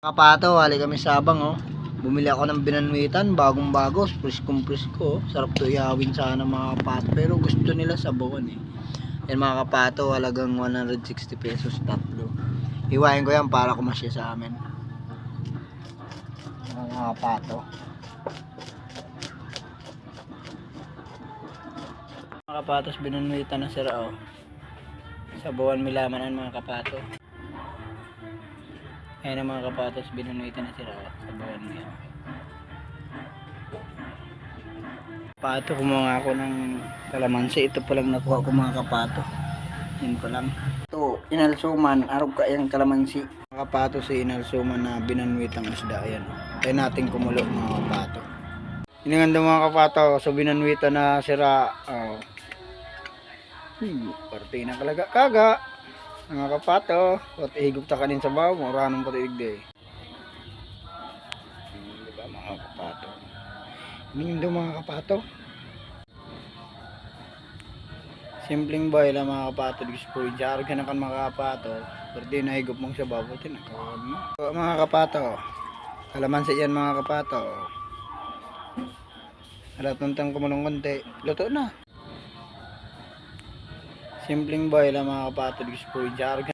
Kapato, hali kami sabang oh. Bumili ako ng binanwitan, bagong bago, presko. Sarap to ihawin sana mga kapato, pero gusto nila sabawan eh. Yan mga kapato, halagang 160 pesos tatlo. Hiwain ko yan para kumasya sa amin. Mga kapato. Mga kapatos, binanwitan na sira oh. Sabawan milamanan mga kapato. Ayan ang mga kapatos, binanwitan na sira oh. Sabawan mo yan. Kapato, kumuha ako ng kalamansi. Ito pa lang nakuha ko mga kapato. Yun pa lang. Ito, inalsuman. Arog ka yung kalamansi. Mga kapato, si inalsuman na binanwitang isda. Ayan o. Kaya natin kumulo mga kapato. Inanganda mga kapato. So binanwitan na sira. Oh. Parte na kalaga. Kaga. Mga kapato. At ihigop ta kanin sa baw. Maranong patiigde. Diba mga kapato. Nindo mga kapato. Simpleng boy lang mga kapato. Gusto jar ka na kan mga kapato. Pero di nahigop mong sa babo. Tinakawan mo. So, mga kapato. Kalamansi yan mga kapato. Halatuntang kumalong konti. Luto na. Simpleng boy lang mga kapato. Gusto jar ka